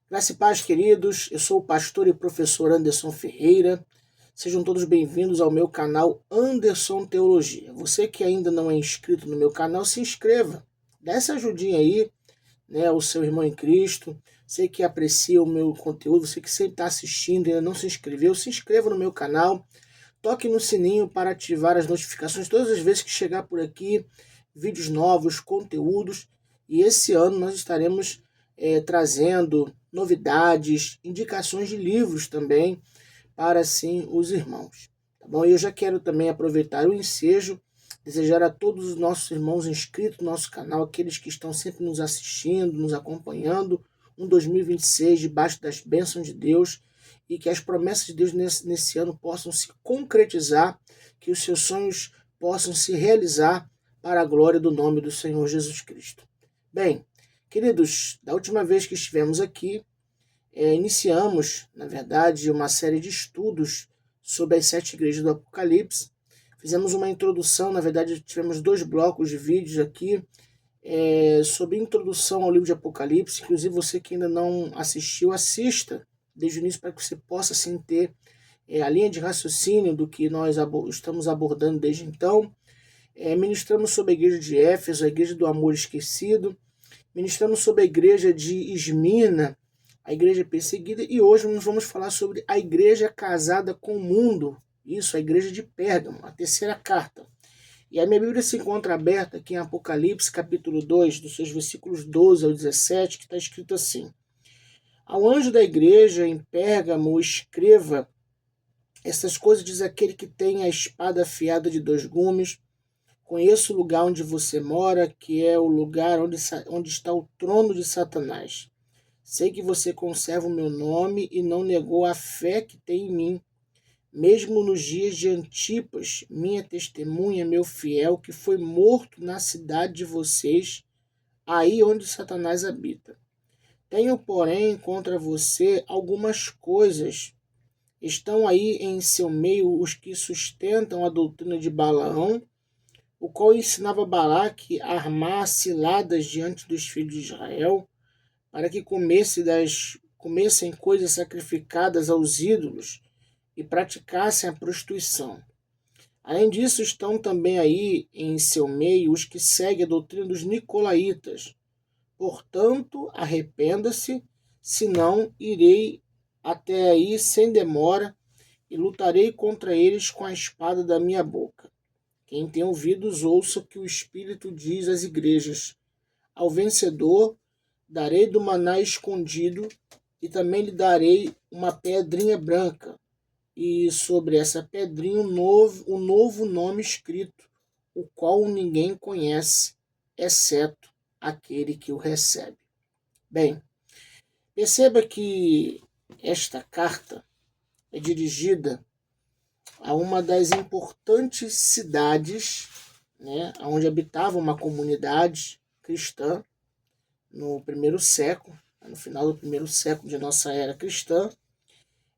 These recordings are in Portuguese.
Graça e paz, queridos. Eu sou o pastor e professor Anderson Ferreira. Sejam todos bem-vindos ao meu canal Anderson Teologia. Você que ainda não é inscrito no meu canal, se inscreva. Dá essa ajudinha aí, né, ao seu irmão em Cristo. Você que aprecia o meu conteúdo, você que sempre está assistindo e ainda não se inscreveu, se inscreva no meu canal. Toque no sininho para ativar as notificações todas as vezes que chegar por aqui, vídeos novos, conteúdos. E esse ano nós estaremos trazendo novidades, indicações de livros também para sim os irmãos. Tá bom? E eu já quero também aproveitar o ensejo, desejar a todos os nossos irmãos inscritos no nosso canal, aqueles que estão sempre nos assistindo, nos acompanhando, um 2026 debaixo das bênçãos de Deus, e que as promessas de Deus nesse ano possam se concretizar, que os seus sonhos possam se realizar para a glória do nome do Senhor Jesus Cristo. Bem, queridos, da última vez que estivemos aqui, iniciamos, na verdade, uma série de estudos sobre as 7 igrejas do Apocalipse. Fizemos uma introdução, na verdade, tivemos 2 blocos de vídeos aqui sobre introdução ao livro de Apocalipse. Inclusive, você que ainda não assistiu, assista desde o início para que você possa assim, ter a linha de raciocínio do que nós estamos abordando desde então. Ministramos sobre a igreja de Éfeso, a igreja do amor esquecido. Ministramos sobre a igreja de Esmirna, a igreja perseguida, e hoje nós vamos falar sobre a igreja casada com o mundo, isso, a igreja de Pérgamo, a terceira carta. E a minha Bíblia se encontra aberta aqui em Apocalipse, capítulo 2, dos seus versículos 12 ao 17, que está escrito assim: Ao anjo da igreja em Pérgamo escreva, essas coisas diz aquele que tem a espada afiada de 2 gumes. Conheço o lugar onde você mora, que é o lugar onde está o trono de Satanás. Sei que você conserva o meu nome e não negou a fé que tem em mim. Mesmo nos dias de Antipas, minha testemunha, meu fiel, que foi morto na cidade de vocês, aí onde Satanás habita. Tenho, porém, contra você algumas coisas. Estão aí em seu meio os que sustentam a doutrina de Balaão, o qual ensinava Balaque a armar ciladas diante dos filhos de Israel, para que comessem coisas sacrificadas aos ídolos e praticassem a prostituição. Além disso, estão também aí em seu meio os que seguem a doutrina dos nicolaítas. Portanto, arrependa-se, senão irei até aí sem demora e lutarei contra eles com a espada da minha boca. Quem tem ouvidos, ouça o que o Espírito diz às igrejas. Ao vencedor, darei do maná escondido e também lhe darei uma pedrinha branca. E sobre essa pedrinha um novo nome escrito, o qual ninguém conhece, exceto aquele que o recebe. Bem, perceba que esta carta é dirigida a uma das importantes cidades, né, onde habitava uma comunidade cristã no primeiro século, no final do primeiro século de nossa era cristã.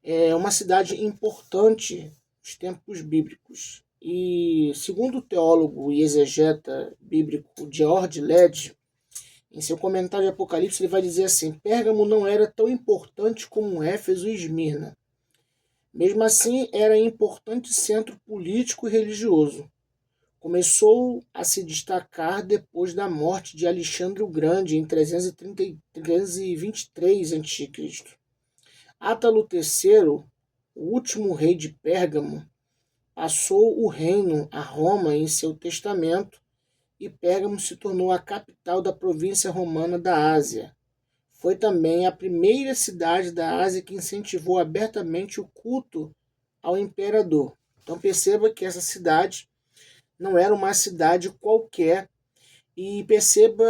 É uma cidade importante nos tempos bíblicos. E, segundo o teólogo e exegeta bíblico George Led, em seu comentário de Apocalipse, ele vai dizer assim: Pérgamo não era tão importante como Éfeso e Esmirna. Mesmo assim, era importante centro político e religioso. Começou a se destacar depois da morte de Alexandre o Grande, em 323 a.C. Átalo III, o último rei de Pérgamo, passou o reino a Roma em seu testamento, e Pérgamo se tornou a capital da província romana da Ásia. Foi também a primeira cidade da Ásia que incentivou abertamente o culto ao imperador. Então perceba que essa cidade não era uma cidade qualquer, e perceba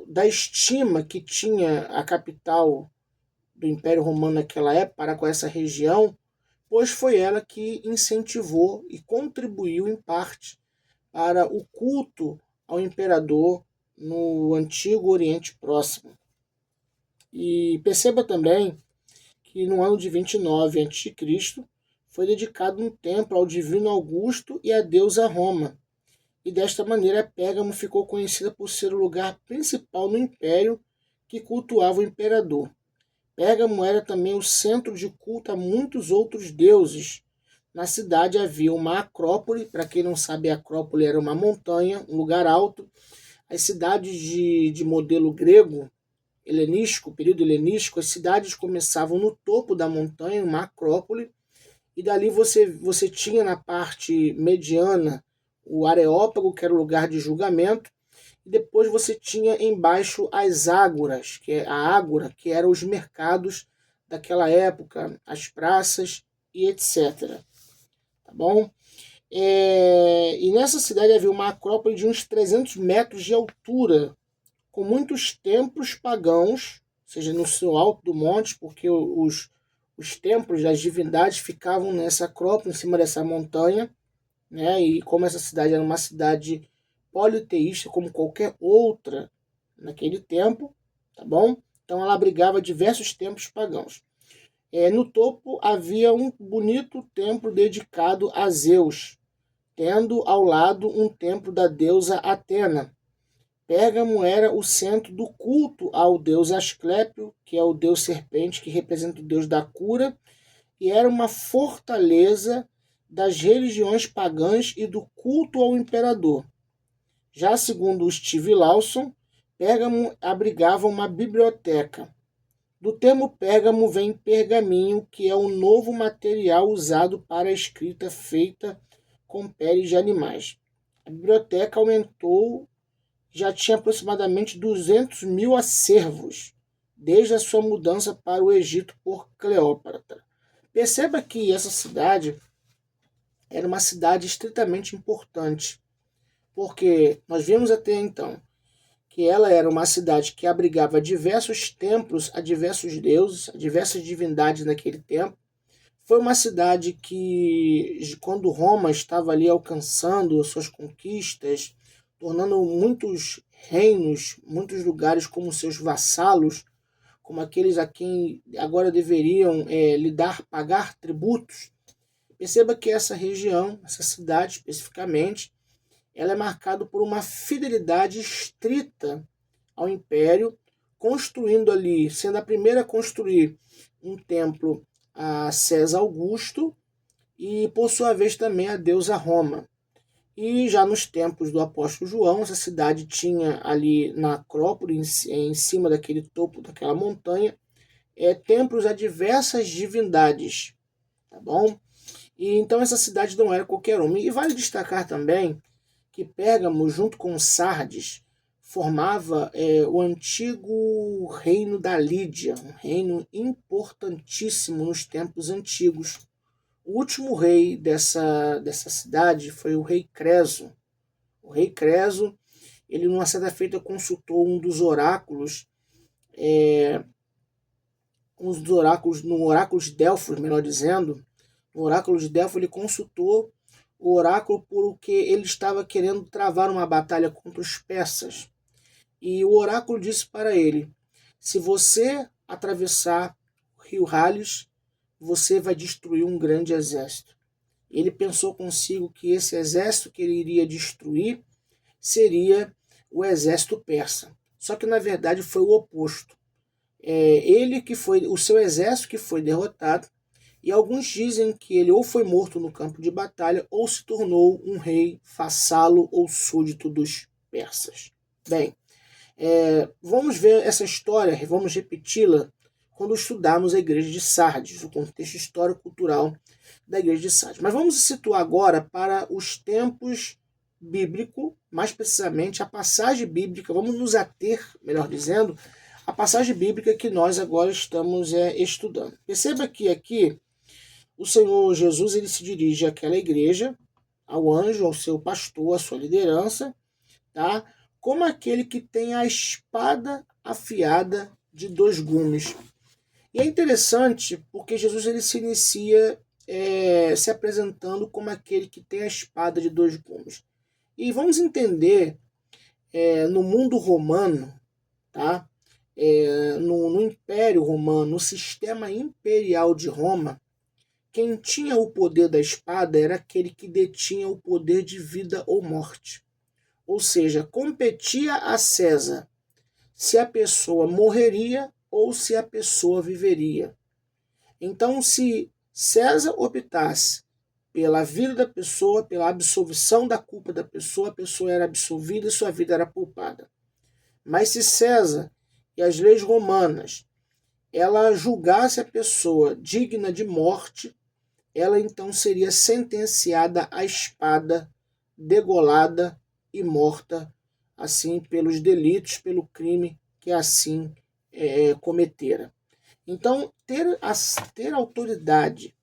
da estima que tinha a capital do Império Romano naquela época para com essa região, pois foi ela que incentivou e contribuiu em parte para o culto ao imperador no antigo Oriente Próximo. E perceba também que no ano de 29 a.C. foi dedicado um templo ao divino Augusto e à deusa Roma. E desta maneira Pérgamo ficou conhecida por ser o lugar principal no império que cultuava o imperador. Pérgamo era também o centro de culto a muitos outros deuses. Na cidade havia uma acrópole. Para quem não sabe, a acrópole era uma montanha, um lugar alto. As cidades de modelo grego, helenístico, período helenístico, as cidades começavam no topo da montanha, uma acrópole, e dali você tinha na parte mediana o Areópago, que era o lugar de julgamento, e depois você tinha embaixo as ágoras, que é a ágora, que eram os mercados daquela época, as praças e etc. Tá bom? E nessa cidade havia uma acrópole de uns 300 metros de altura, com muitos templos pagãos, ou seja, no seu alto do monte, porque os templos das divindades ficavam nessa acrópole, em cima dessa montanha, né? E como essa cidade era uma cidade politeísta, como qualquer outra naquele tempo, tá bom? Então ela abrigava diversos templos pagãos. No topo havia um bonito templo dedicado a Zeus, tendo ao lado um templo da deusa Atena. Pérgamo era o centro do culto ao deus Asclépio, que é o deus serpente, que representa o deus da cura, e era uma fortaleza das religiões pagãs e do culto ao imperador. Já segundo Steve Lawson, Pérgamo abrigava uma biblioteca. Do termo Pérgamo vem pergaminho, que é o novo material usado para a escrita feita com peles de animais. A biblioteca aumentou, já tinha aproximadamente 200 mil acervos, desde a sua mudança para o Egito por Cleópatra. Perceba que essa cidade era uma cidade estritamente importante, porque nós vimos até então que ela era uma cidade que abrigava diversos templos a diversos deuses, a diversas divindades naquele tempo. Foi uma cidade que, quando Roma estava ali alcançando suas conquistas, tornando muitos reinos, muitos lugares como seus vassalos, como aqueles a quem agora deveriam pagar tributos. Perceba que essa região, essa cidade especificamente, ela é marcada por uma fidelidade estrita ao império, construindo ali, sendo a primeira a construir um templo a César Augusto e, por sua vez, também a deusa Roma. E já nos tempos do apóstolo João, essa cidade tinha ali na Acrópole, em cima daquele topo daquela montanha, templos a diversas divindades, tá bom? E então essa cidade não era qualquer uma. E vale destacar também que Pérgamo, junto com Sardes, formava o antigo reino da Lídia, um reino importantíssimo nos tempos antigos. O último rei dessa cidade foi o rei Creso. O rei Creso, ele numa certa feita consultou um dos oráculos, no oráculo de Delfos, melhor dizendo. No oráculo de Delfos ele consultou o oráculo porque ele estava querendo travar uma batalha contra os persas. E o oráculo disse para ele: se você atravessar o rio Halys, você vai destruir um grande exército. Ele pensou consigo que esse exército que ele iria destruir seria o exército persa. Só que na verdade foi o oposto. O seu exército que foi derrotado, e alguns dizem que ele ou foi morto no campo de batalha ou se tornou um rei vassalo ou súdito dos persas. Bem, vamos ver essa história, vamos repeti-la quando estudarmos a igreja de Sardes, o contexto histórico-cultural da igreja de Sardes. Mas vamos situar agora para os tempos bíblicos, mais precisamente a passagem bíblica, vamos nos ater, melhor dizendo, a passagem bíblica que nós agora estamos estudando. Perceba que aqui o Senhor Jesus ele se dirige àquela igreja, ao anjo, ao seu pastor, à sua liderança, tá? Como aquele que tem a espada afiada de 2 gumes. E é interessante porque Jesus ele se inicia se apresentando como aquele que tem a espada de 2 gumes. E vamos entender, no mundo romano, tá? No Império Romano, no sistema imperial de Roma, quem tinha o poder da espada era aquele que detinha o poder de vida ou morte. Ou seja, competia a César se a pessoa morreria ou se a pessoa viveria. Então, se César optasse pela vida da pessoa, pela absolvição da culpa da pessoa, a pessoa era absolvida e sua vida era poupada. Mas se César e as leis romanas, ela julgasse a pessoa digna de morte, ela então seria sentenciada à espada, degolada e morta, assim, pelos delitos, pelo crime que assim cometera. Então, ter autoridade,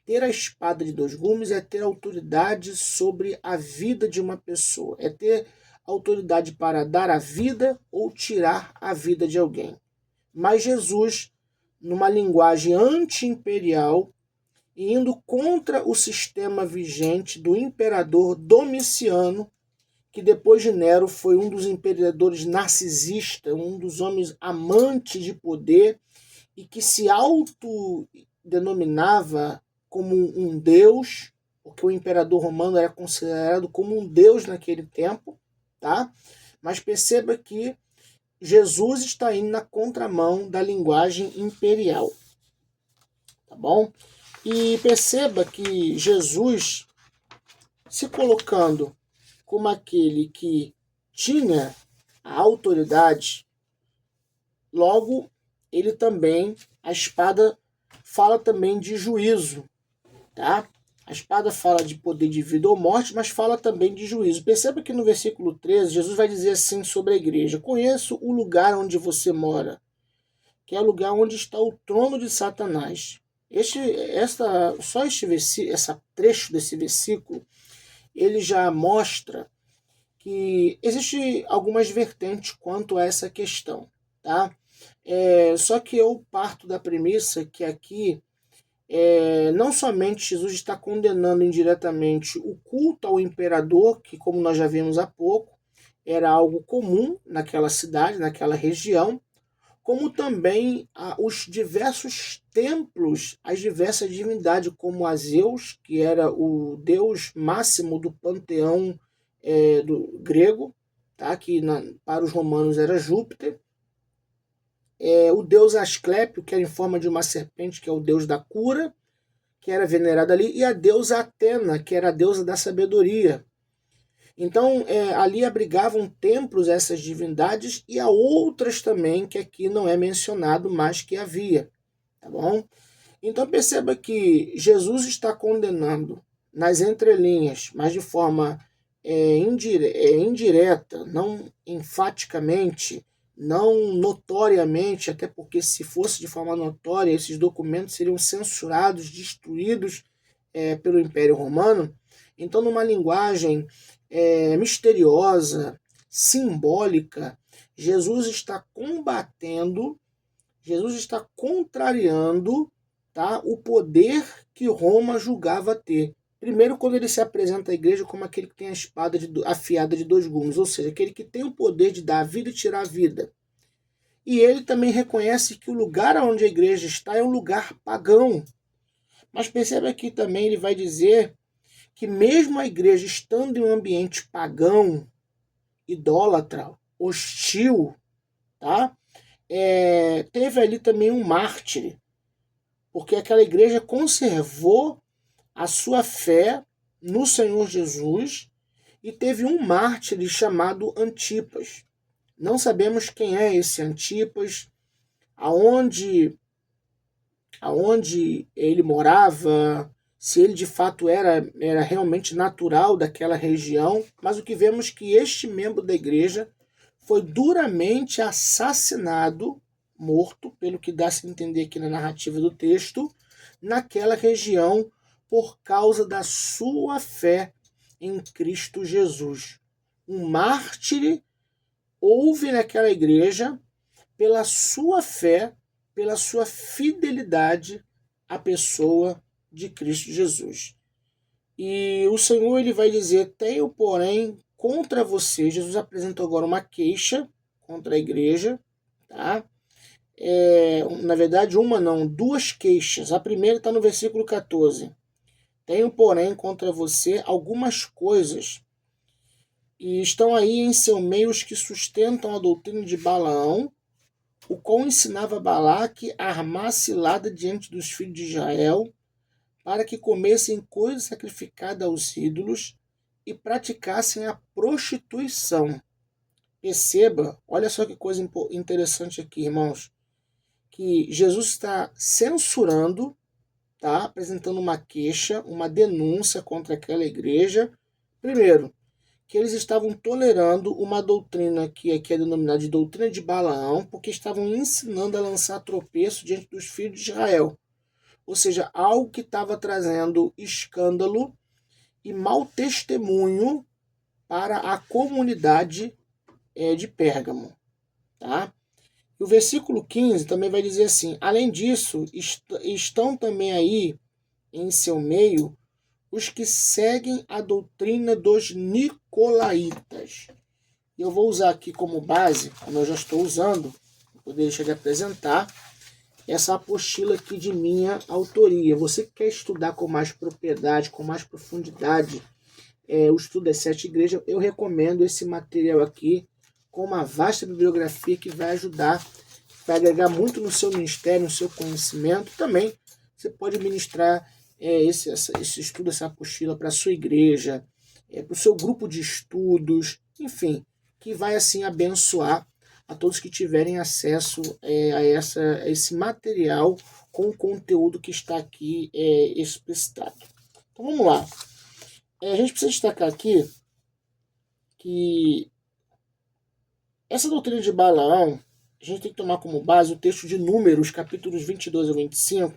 ter a espada de dois gumes é ter autoridade sobre a vida de uma pessoa, é ter autoridade para dar a vida ou tirar a vida de alguém. Mas Jesus, numa linguagem anti-imperial, indo contra o sistema vigente do imperador Domiciano, que depois de Nero foi um dos imperadores narcisistas, um dos homens amantes de poder e que se autodenominava como um deus, porque o imperador romano era considerado como um deus naquele tempo, tá? Mas perceba que Jesus está indo na contramão da linguagem imperial, tá bom? E perceba que Jesus, se colocando como aquele que tinha a autoridade, logo ele também, a espada fala também de juízo, tá? A espada fala de poder de vida ou morte, mas fala também de juízo. Perceba que no versículo 13, Jesus vai dizer assim sobre a igreja: conheço o lugar onde você mora, que é o lugar onde está o trono de Satanás. Só esse trecho desse versículo, ele já mostra que existe algumas vertentes quanto a essa questão, tá? Só que eu parto da premissa que aqui não somente Jesus está condenando indiretamente o culto ao imperador, que, como nós já vimos há pouco, era algo comum naquela cidade, naquela região, como também os diversos templos, as diversas divindades, como a Zeus, que era o deus máximo do panteão do grego, tá? Que para os romanos era Júpiter, o deus Asclépio, que era em forma de uma serpente, que é o deus da cura, que era venerado ali, e a deusa Atena, que era a deusa da sabedoria. Então, ali abrigavam templos essas divindades e há outras também que aqui não é mencionado, mas que havia, tá bom? Então perceba que Jesus está condenando nas entrelinhas, mas de forma indireta, não enfaticamente, não notoriamente, até porque se fosse de forma notória, esses documentos seriam censurados, destruídos pelo Império Romano. Então, numa linguagem misteriosa, simbólica, Jesus está combatendo, Jesus está contrariando, tá, o poder que Roma julgava ter. Primeiro, quando ele se apresenta à igreja como aquele que tem a espada afiada de dois gumes, ou seja, aquele que tem o poder de dar a vida e tirar a vida. E ele também reconhece que o lugar onde a igreja está é um lugar pagão. Mas perceba que também ele vai dizer que mesmo a igreja estando em um ambiente pagão, idólatra, hostil, tá? Teve ali também um mártir, porque aquela igreja conservou a sua fé no Senhor Jesus e teve um mártir chamado Antipas. Não sabemos quem é esse Antipas, aonde ele morava, se ele de fato era realmente natural daquela região, mas o que vemos é que este membro da igreja foi duramente assassinado, morto, pelo que dá-se a entender aqui na narrativa do texto, naquela região por causa da sua fé em Cristo Jesus. Um mártir houve naquela igreja pela sua fé, pela sua fidelidade à pessoa de Cristo Jesus. E o Senhor ele vai dizer: tenho, porém, contra você. Jesus apresentou agora uma queixa contra a igreja, tá? Na verdade, duas queixas. A primeira está no versículo 14. Tenho, porém, contra você algumas coisas E estão aí em seu meio os que sustentam a doutrina de Balaão, o qual ensinava Balaque a armar cilada diante dos filhos de Israel, para que comessem coisas sacrificadas aos ídolos e praticassem a prostituição. Perceba, olha só que coisa interessante aqui, irmãos, que Jesus está censurando, tá? Apresentando uma queixa, uma denúncia contra aquela igreja. Primeiro, que eles estavam tolerando uma doutrina que aqui é denominada de doutrina de Balaão, porque estavam ensinando a lançar tropeço diante dos filhos de Israel. Ou seja, algo que estava trazendo escândalo e mau testemunho para a comunidade de Pérgamo. Tá? E o versículo 15 também vai dizer assim: além disso, estão também aí em seu meio os que seguem a doutrina dos nicolaítas. Eu vou usar aqui como base, como eu já estou usando, para poder deixar de apresentar, essa apostila aqui de minha autoria. Você que quer estudar com mais propriedade, com mais profundidade, o estudo das 7 igrejas, eu recomendo esse material aqui, com uma vasta bibliografia que vai ajudar, vai agregar muito no seu ministério, no seu conhecimento. Também você pode ministrar esse estudo, essa apostila para a sua igreja, para o seu grupo de estudos, enfim, que vai assim abençoar a todos que tiverem acesso a esse material com o conteúdo que está aqui explicitado. Então vamos lá. A gente precisa destacar aqui que essa doutrina de Balaão, a gente tem que tomar como base o texto de Números, capítulos 22 a 25,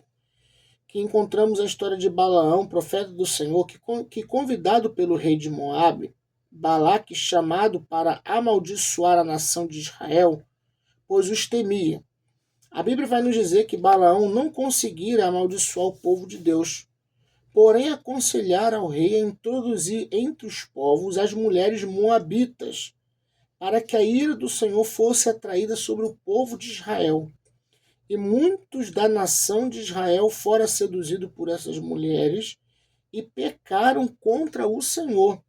que encontramos a história de Balaão, profeta do Senhor, que convidado pelo rei de Moabe, Balaque, chamado para amaldiçoar a nação de Israel, pois os temia. A Bíblia vai nos dizer que Balaão não conseguira amaldiçoar o povo de Deus, porém aconselhar ao rei a introduzir entre os povos as mulheres moabitas, para que a ira do Senhor fosse atraída sobre o povo de Israel. E muitos da nação de Israel foram seduzidos por essas mulheres e pecaram contra o Senhor.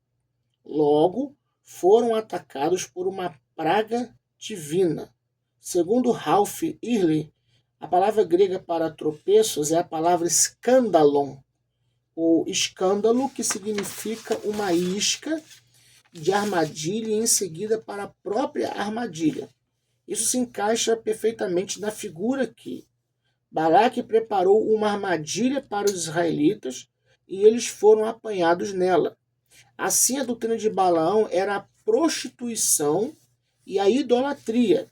Logo, foram atacados por uma praga divina. Segundo Ralph Earle, a palavra grega para tropeços é a palavra escândalon, ou escândalo, que significa uma isca de armadilha e em seguida para a própria armadilha. Isso se encaixa perfeitamente na figura que Balaque preparou uma armadilha para os israelitas e eles foram apanhados nela. Assim, a doutrina de Balaão era a prostituição e a idolatria.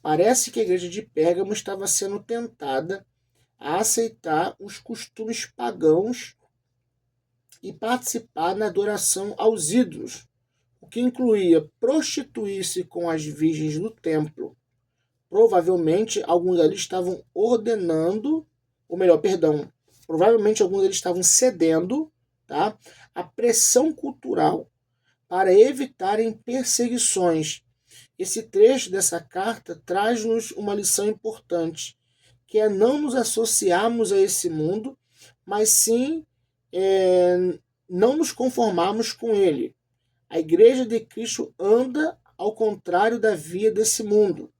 Parece que a igreja de Pérgamo estava sendo tentada a aceitar os costumes pagãos e participar na adoração aos ídolos, o que incluía prostituir-se com as virgens do templo. Provavelmente alguns deles estavam ordenando, ou melhor, perdão, provavelmente alguns deles estavam cedendo, tá, à pressão cultural para evitarem perseguições. Esse trecho dessa carta traz-nos uma lição importante, que é não nos associarmos a esse mundo, mas sim não nos conformarmos com ele. A igreja de Cristo anda ao contrário da via desse mundo.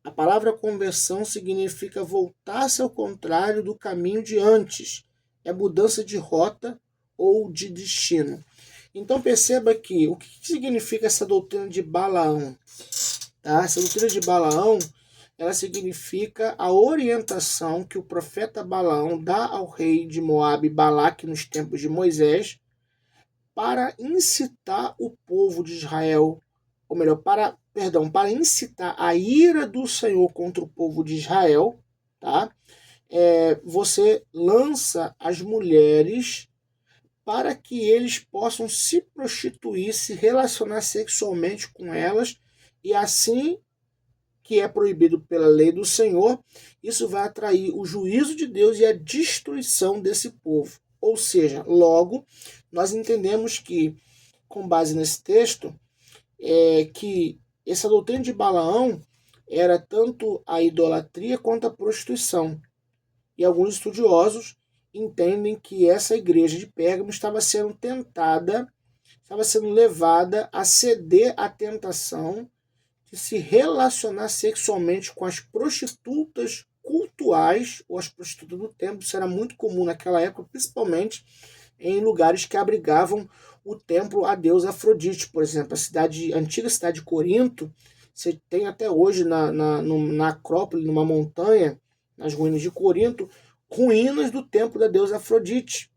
A palavra conversão significa voltar-se ao contrário do caminho de antes. É mudança de rota ou de destino. Então perceba que o que significa essa doutrina de Balaão? Tá? Essa doutrina de Balaão, ela significa a orientação que o profeta Balaão dá ao rei de Moabe, Balaque, nos tempos de Moisés, para incitar o povo de Israel, ou melhor, para incitar a ira do Senhor contra o povo de Israel, tá? Você lança as mulheres para que eles possam se prostituir, se relacionar sexualmente com elas, e assim, que é proibido pela lei do Senhor, isso vai atrair o juízo de Deus e a destruição desse povo. Ou seja, logo, nós entendemos que, com base nesse texto, que essa doutrina de Balaão era tanto a idolatria quanto a prostituição. E alguns estudiosos entendem que essa igreja de Pérgamo estava sendo tentada estava sendo levada a ceder à tentação de se relacionar sexualmente com as prostitutas cultuais ou as prostitutas do templo. Isso era muito comum naquela época, principalmente em lugares que abrigavam o templo à deusa Afrodite. Por exemplo, a antiga cidade de Corinto, você tem até hoje na Acrópole, numa montanha, nas ruínas de Corinto, ruínas do templo da deusa Afrodite.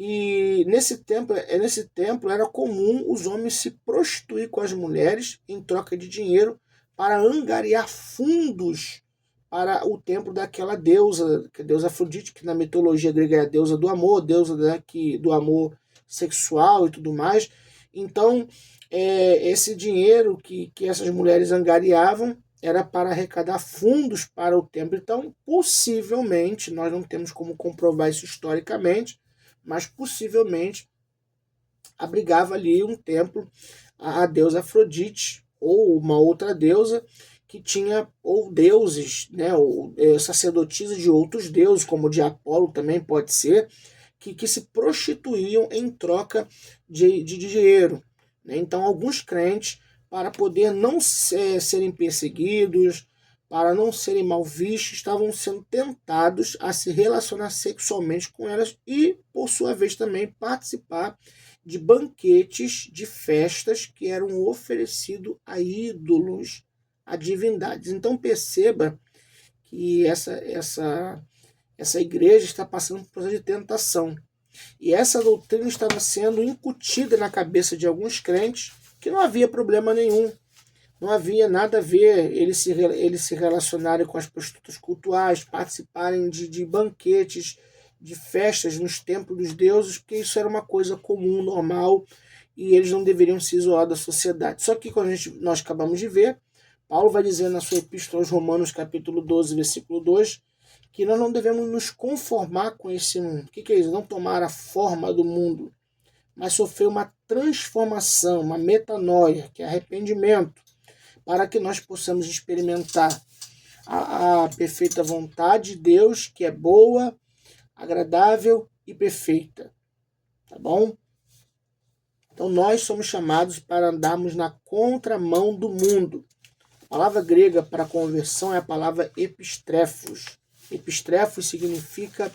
E nesse templo era comum os homens se prostituir com as mulheres em troca de dinheiro para angariar fundos para o templo daquela deusa, que é a deusa Afrodite, que na mitologia grega é a deusa do amor, deusa, né, do amor sexual e tudo mais. Então, esse dinheiro que essas mulheres angariavam era para arrecadar fundos para o templo. Então, possivelmente, nós não temos como comprovar isso historicamente, mas possivelmente abrigava ali um templo a deusa Afrodite ou uma outra deusa que tinha, ou deuses, né, ou sacerdotisas de outros deuses, como o de Apolo também pode ser, que se prostituíam em troca de dinheiro. Né? Então, alguns crentes, para poder não serem perseguidos, para não serem mal vistos, estavam sendo tentados a se relacionar sexualmente com elas e, por sua vez, também participar de banquetes, de festas que eram oferecidos a ídolos, a divindades. Então perceba que essa igreja está passando por um processo de tentação. E essa doutrina estava sendo incutida na cabeça de alguns crentes que não havia problema nenhum. Não havia nada a ver eles se relacionarem com as prostitutas cultuais, participarem de banquetes, de festas nos templos dos deuses, porque isso era uma coisa comum, normal, e eles não deveriam se isolar da sociedade. Só que quando nós acabamos de ver, Paulo vai dizer na sua epístola aos Romanos, capítulo 12, versículo 2, que nós não devemos nos conformar com esse mundo. O que é isso? Não tomar a forma do mundo, mas sofrer uma transformação, uma metanoia, que é arrependimento, para que nós possamos experimentar a perfeita vontade de Deus, que é boa, agradável e perfeita. Tá bom? Então nós somos chamados para andarmos na contramão do mundo. A palavra grega para conversão é a palavra epistrefos. Epistrefos significa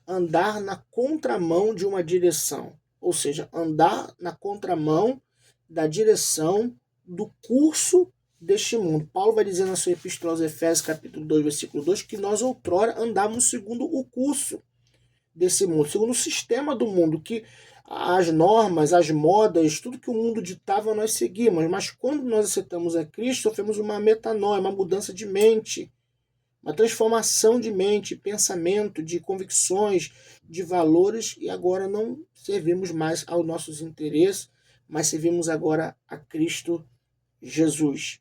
andar na contramão de uma direção, ou seja, andar na contramão da direção do curso deste mundo. Paulo vai dizer na sua epístola aos Efésios, capítulo 2, versículo 2, que nós outrora andávamos segundo o curso desse mundo, segundo o sistema do mundo, que as normas, as modas, tudo que o mundo ditava nós seguimos, mas quando nós aceitamos a Cristo, sofremos uma metanoia, uma mudança de mente, uma transformação de mente, pensamento, de convicções, de valores, e agora não servimos mais aos nossos interesses, mas servimos agora a Cristo Jesus.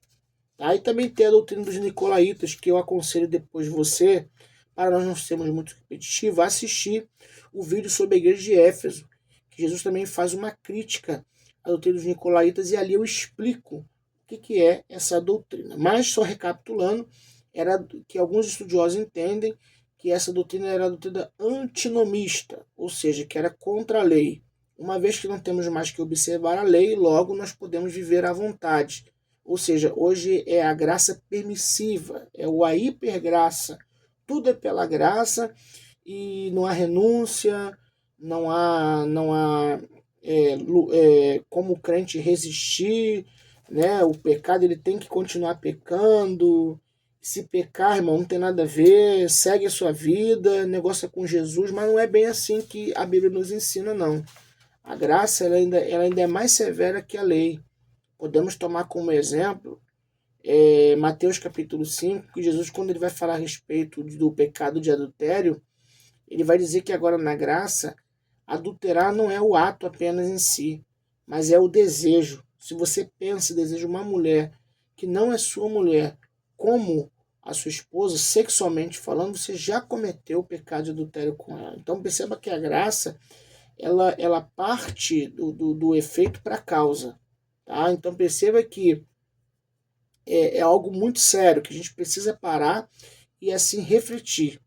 Tá? E também tem a doutrina dos nicolaítas, que eu aconselho depois você, para nós não sermos muito repetitivos, assistir o vídeo sobre a igreja de Éfeso, que Jesus também faz uma crítica à doutrina dos nicolaítas, e ali eu explico o que é essa doutrina. Mas, só recapitulando, era que alguns estudiosos entendem que essa doutrina era a doutrina antinomista, ou seja, que era contra a lei. Uma vez que não temos mais que observar a lei, logo nós podemos viver à vontade. Ou seja, hoje é a graça permissiva, é a hipergraça. Tudo é pela graça e não há renúncia, não há como o crente resistir, né? O pecado ele tem que continuar pecando. Se pecar, irmão, não tem nada a ver, segue a sua vida, negócio é com Jesus, mas não é bem assim que a Bíblia nos ensina, não. A graça ela ainda é mais severa que a lei. Podemos tomar como exemplo Mateus capítulo 5, que Jesus, quando ele vai falar a respeito do pecado de adultério, ele vai dizer que agora na graça, adulterar não é o ato apenas em si, mas é o desejo. Se você pensa e deseja uma mulher que não é sua mulher como a sua esposa, sexualmente falando, você já cometeu o pecado de adultério com ela. Então perceba que a graça, ela parte do efeito para a causa. Tá? Então perceba que é algo muito sério, que a gente precisa parar e assim refletir,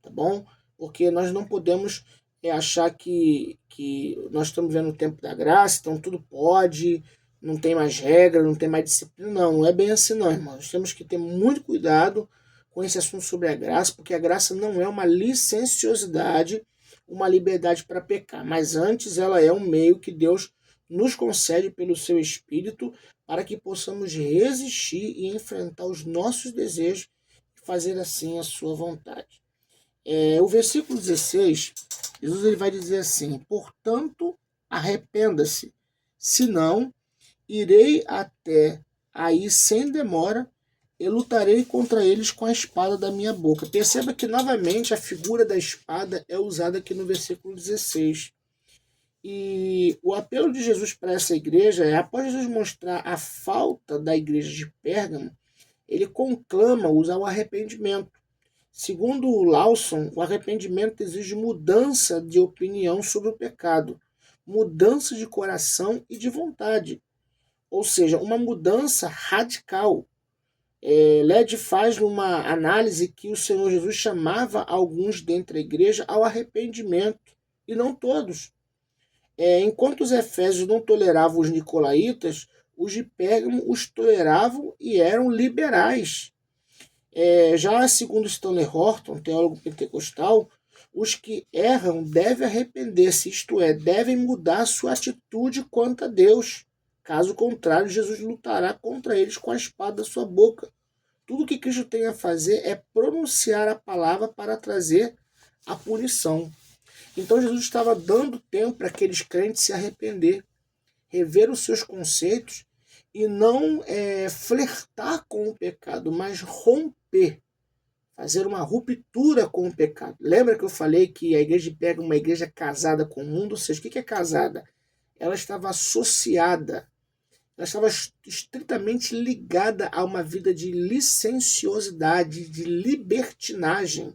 tá bom? Porque nós não podemos é achar que nós estamos vivendo o tempo da graça, então tudo pode, não tem mais regra, não tem mais disciplina. Não, não é bem assim não, irmãos. Temos que ter muito cuidado com esse assunto sobre a graça, porque a graça não é uma licenciosidade, uma liberdade para pecar, mas antes ela é um meio que Deus nos concede pelo seu Espírito para que possamos resistir e enfrentar os nossos desejos e fazer assim a sua vontade. O versículo 16, Jesus ele vai dizer assim: portanto, arrependa-se, senão irei até aí sem demora e lutarei contra eles com a espada da minha boca. Perceba que novamente a figura da espada é usada aqui no versículo 16. E o apelo de Jesus para essa igreja é, após Jesus mostrar a falta da igreja de Pérgamo, ele conclama usar o arrependimento. Segundo o Lawson, o arrependimento exige mudança de opinião sobre o pecado, mudança de coração e de vontade, ou seja, uma mudança radical. Led faz uma análise que o Senhor Jesus chamava alguns dentre a igreja ao arrependimento, e não todos. Enquanto os efésios não toleravam os nicolaítas, os de Pérgamo os toleravam e eram liberais. Já segundo Stanley Horton, teólogo pentecostal, os que erram devem arrepender-se, isto é, devem mudar sua atitude quanto a Deus. Caso contrário, Jesus lutará contra eles com a espada da sua boca. Tudo que Cristo tem a fazer é pronunciar a palavra para trazer a punição. Então Jesus estava dando tempo para aqueles crentes se arrepender, rever os seus conceitos e não flertar com o pecado, mas romper, fazer uma ruptura com o pecado. Lembra que eu falei que a igreja pega uma igreja casada com o mundo? Ou seja, o que é casada? Ela estava associada, ela estava estritamente ligada a uma vida de licenciosidade, de libertinagem,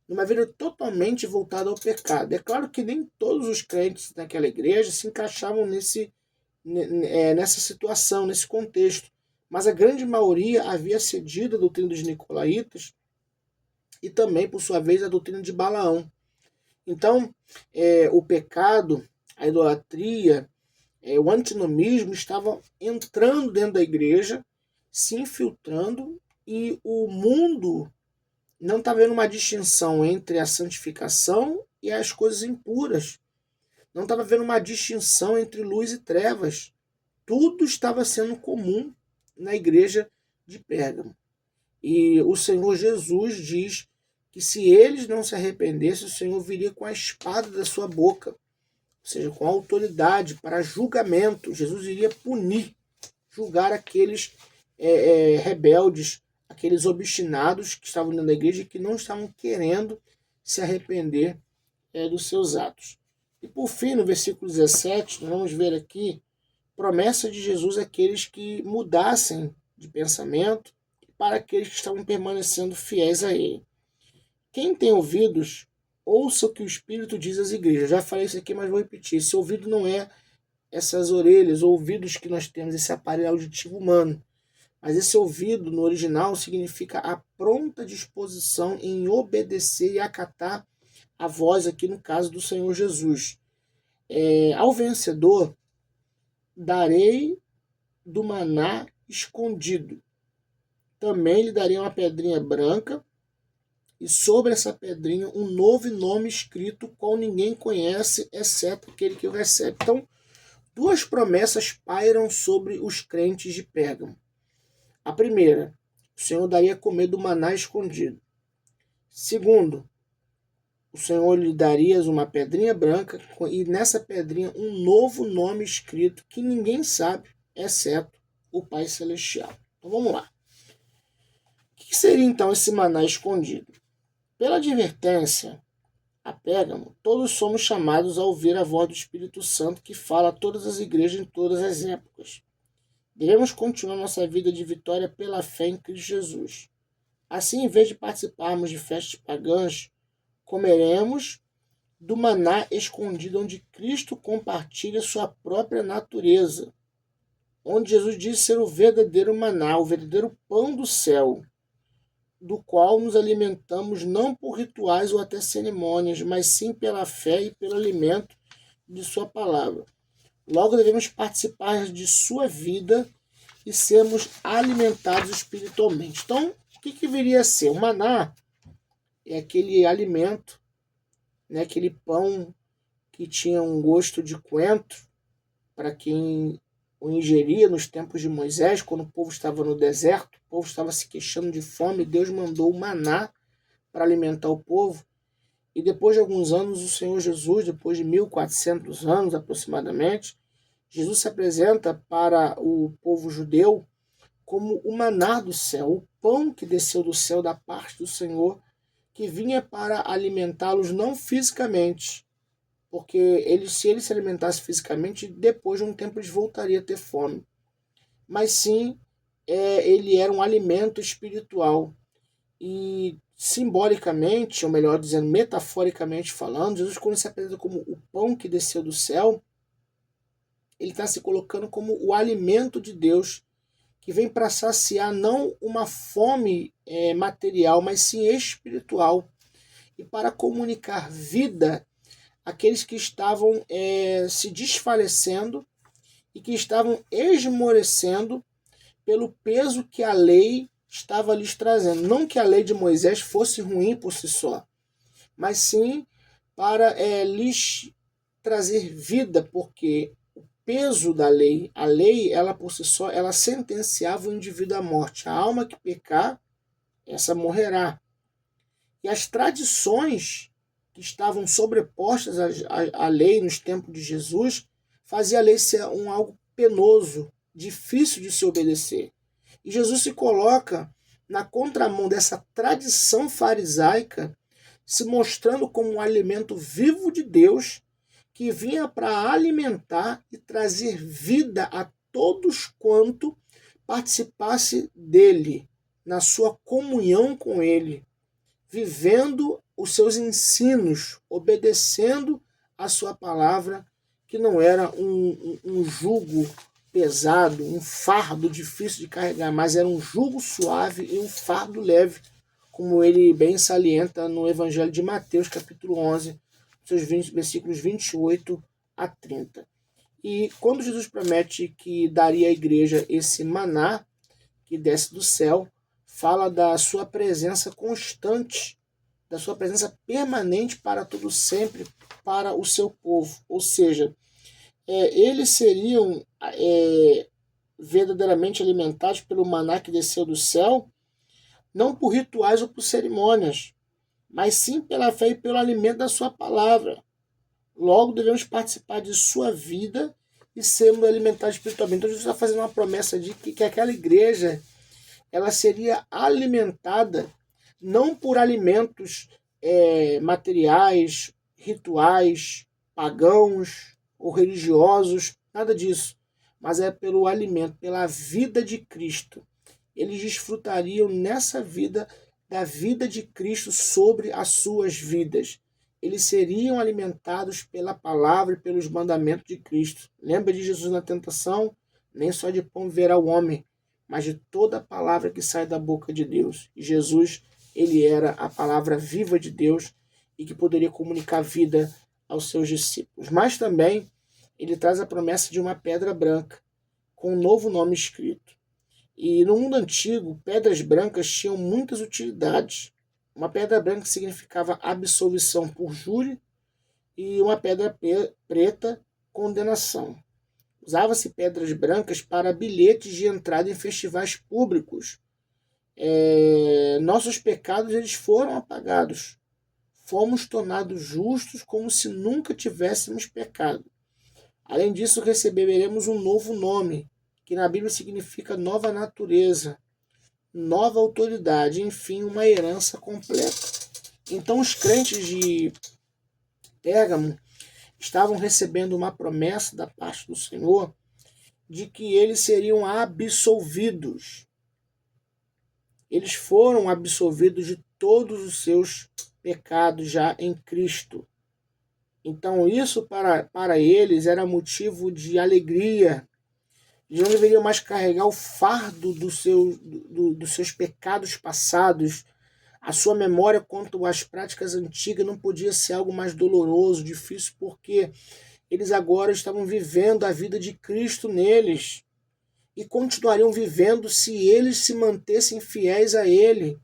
numa vida totalmente voltada ao pecado. É claro que nem todos os crentes naquela igreja se encaixavam nessa situação, nesse contexto, mas a grande maioria havia cedido a doutrina dos nicolaítas e também, por sua vez, a doutrina de Balaão. Então, o pecado, a idolatria, o antinomismo estavam entrando dentro da igreja, se infiltrando, e o mundo não está vendo uma distinção entre a santificação e as coisas impuras. Não estava vendo uma distinção entre luz e trevas. Tudo estava sendo comum na igreja de Pérgamo. E o Senhor Jesus diz que se eles não se arrependessem, o Senhor viria com a espada da sua boca, ou seja, com autoridade para julgamento. Jesus iria punir, julgar aqueles rebeldes, aqueles obstinados que estavam dentro da igreja e que não estavam querendo se arrepender dos seus atos. E por fim, no versículo 17, nós vamos ver aqui promessa de Jesus àqueles que mudassem de pensamento e para aqueles que estavam permanecendo fiéis a ele. Quem tem ouvidos, ouça o que o Espírito diz às igrejas. Já falei isso aqui, mas vou repetir. Esse ouvido não é essas orelhas, ouvidos que nós temos, esse aparelho auditivo humano. Mas esse ouvido, no original, significa a pronta disposição em obedecer e acatar a voz, aqui no caso do Senhor Jesus. Ao vencedor, darei do maná escondido. Também lhe darei uma pedrinha branca, e sobre essa pedrinha um novo nome escrito, qual ninguém conhece, exceto aquele que o recebe. Então, duas promessas pairam sobre os crentes de Pérgamo. A primeira, o Senhor daria a comer do maná escondido. Segundo, o Senhor lhe daria uma pedrinha branca e nessa pedrinha um novo nome escrito que ninguém sabe, exceto o Pai Celestial. Então vamos lá. O que seria então esse maná escondido? Pela advertência a Pérgamo, todos somos chamados a ouvir a voz do Espírito Santo que fala a todas as igrejas em todas as épocas. Devemos continuar nossa vida de vitória pela fé em Cristo Jesus. Assim, em vez de participarmos de festas pagãs, comeremos do maná escondido, onde Cristo compartilha sua própria natureza, onde Jesus diz ser o verdadeiro maná, o verdadeiro pão do céu. do qual nos alimentamos não por rituais ou até cerimônias, mas sim pela fé e pelo alimento de sua palavra. Logo devemos participar de sua vida e sermos alimentados espiritualmente. Então, o que viria a ser? O maná é aquele alimento, né, aquele pão que tinha um gosto de coentro, para quem o ingeria nos tempos de Moisés, quando o povo estava no deserto, o povo estava se queixando de fome, Deus mandou o maná para alimentar o povo. E depois de alguns anos, o Senhor Jesus, depois de 1400 anos aproximadamente, Jesus se apresenta para o povo judeu como o maná do céu, o pão que desceu do céu da parte do Senhor, que vinha para alimentá-los não fisicamente, porque se ele se alimentasse fisicamente, depois de um tempo eles voltariam a ter fome. Mas sim, ele era um alimento espiritual. E simbolicamente, ou melhor dizendo, metaforicamente falando, Jesus, quando se apresenta como o pão que desceu do céu, ele está se colocando como o alimento de Deus, que vem para saciar não uma fome material, mas sim espiritual, e para comunicar vida àqueles que estavam se desfalecendo e que estavam esmorecendo pelo peso que a lei estava lhes trazendo. Não que a lei de Moisés fosse ruim por si só, mas sim para lhes trazer vida, porque o peso da lei, a lei, ela por si só, ela sentenciava o indivíduo à morte. A alma que pecar, essa morrerá. E as tradições que estavam sobrepostas à lei nos tempos de Jesus, fazia a lei ser algo penoso, difícil de se obedecer. E Jesus se coloca na contramão dessa tradição farisaica, se mostrando como um alimento vivo de Deus, que vinha para alimentar e trazer vida a todos quanto participasse dele, na sua comunhão com ele, vivendo os seus ensinos, obedecendo a sua palavra, que não era um jugo pesado, um fardo difícil de carregar, mas era um jugo suave e um fardo leve, como ele bem salienta no Evangelho de Mateus, capítulo 11, seus versículos 28 a 30. E quando Jesus promete que daria à igreja esse maná que desce do céu, fala da sua presença constante, da sua presença permanente para todo sempre, para o seu povo. Ou seja, eles seriam verdadeiramente alimentados pelo maná que desceu do céu, não por rituais ou por cerimônias, mas sim pela fé e pelo alimento da sua palavra. Logo devemos participar de sua vida e sermos alimentados espiritualmente. Então Jesus está fazendo uma promessa de que aquela igreja ela seria alimentada não por alimentos materiais, rituais, pagãos ou religiosos, nada disso, mas é pelo alimento, pela vida de Cristo. Eles desfrutariam nessa vida da vida de Cristo sobre as suas vidas. Eles seriam alimentados pela palavra e pelos mandamentos de Cristo. Lembra de Jesus na tentação? Nem só de pão viverá o homem, mas de toda a palavra que sai da boca de Deus. E Jesus, ele era a palavra viva de Deus e que poderia comunicar vida aos seus discípulos. Mas também ele traz a promessa de uma pedra branca, com um novo nome escrito. E no mundo antigo, pedras brancas tinham muitas utilidades. Uma pedra branca significava absolvição por júri e uma pedra preta, condenação. Usava-se pedras brancas para bilhetes de entrada em festivais públicos. Nossos pecados eles foram apagados. Fomos tornados justos como se nunca tivéssemos pecado. Além disso, receberemos um novo nome, que na Bíblia significa nova natureza, nova autoridade, enfim, uma herança completa. Então os crentes de Pérgamo estavam recebendo uma promessa da parte do Senhor de que eles seriam absolvidos. Eles foram absolvidos de todos os seus pecados já em Cristo. Então isso para eles era motivo de alegria, Eles não deveriam mais carregar o fardo dos seus pecados passados. A sua memória quanto às práticas antigas não podia ser algo mais doloroso, difícil, porque eles agora estavam vivendo a vida de Cristo neles e continuariam vivendo se eles se mantessem fiéis a Ele.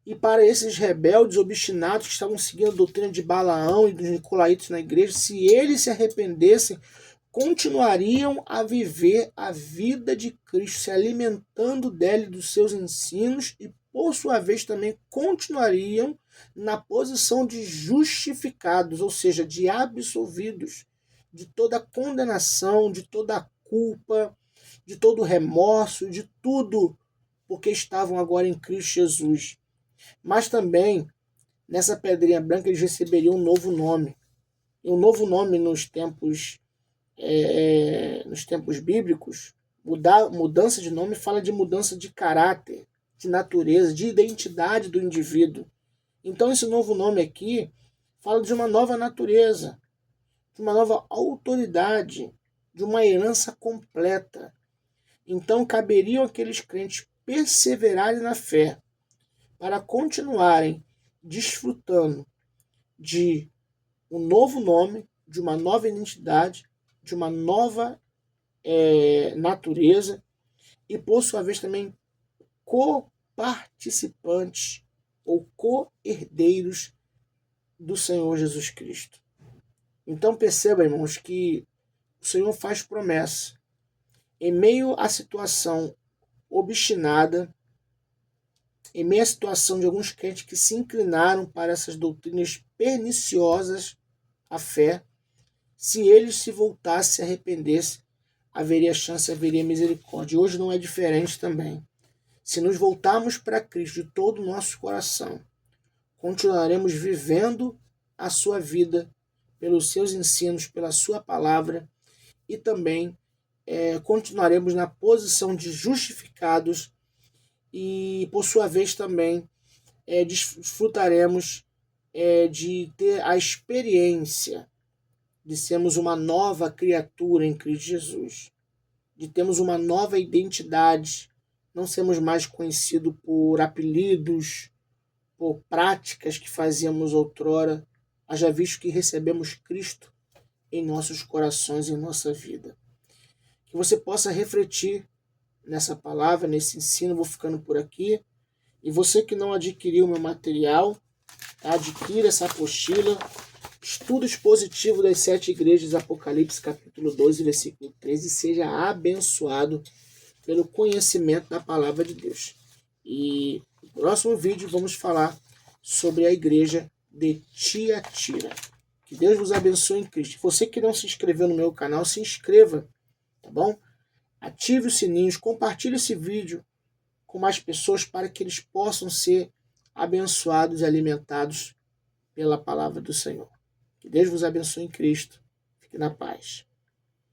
E para esses rebeldes obstinados que estavam seguindo a doutrina de Balaão e dos nicolaítas na igreja, se eles se arrependessem, continuariam a viver a vida de Cristo, se alimentando dele, dos seus ensinos, e por sua vez também continuariam na posição de justificados, ou seja, de absolvidos de toda condenação, de toda culpa, de todo remorso, de tudo, porque estavam agora em Cristo Jesus. Mas também, nessa pedrinha branca, eles receberiam um novo nome. E um novo nome nos tempos bíblicos, mudança de nome fala de mudança de caráter, de natureza, de identidade do indivíduo. Então esse novo nome aqui fala de uma nova natureza, de uma nova autoridade, de uma herança completa. Então caberiam aqueles crentes perseverarem na fé para continuarem desfrutando de um novo nome, de uma nova identidade, de uma nova natureza e, por sua vez, também coparticipantes ou co-herdeiros do Senhor Jesus Cristo. Então perceba, irmãos, que o Senhor faz promessa. Em meio à situação obstinada, em meio à situação de alguns crentes que se inclinaram para essas doutrinas perniciosas à fé, se eles se voltassem, se arrependessem, haveria chance, haveria misericórdia. Hoje não é diferente também. Se nos voltarmos para Cristo de todo o nosso coração, continuaremos vivendo a sua vida pelos seus ensinos, pela sua palavra, e também continuaremos na posição de justificados e, por sua vez, também desfrutaremos de ter a experiência de sermos uma nova criatura em Cristo Jesus, de termos uma nova identidade, não sermos mais conhecidos por apelidos, por práticas que fazíamos outrora, haja visto que recebemos Cristo em nossos corações, em nossa vida. Que você possa refletir nessa palavra, nesse ensino. Vou ficando por aqui. E você que não adquiriu meu material, adquira essa apostila, Estudo Expositivo das 7 Igrejas, Apocalipse capítulo 12, versículo 13, e seja abençoado pelo conhecimento da palavra de Deus. E no próximo vídeo vamos falar sobre a igreja de Tiatira. Que Deus vos abençoe em Cristo. Você que não se inscreveu no meu canal, se inscreva, tá bom? Ative os sininhos, compartilhe esse vídeo com mais pessoas para que eles possam ser abençoados e alimentados pela palavra do Senhor. Que Deus vos abençoe em Cristo. Fique na paz.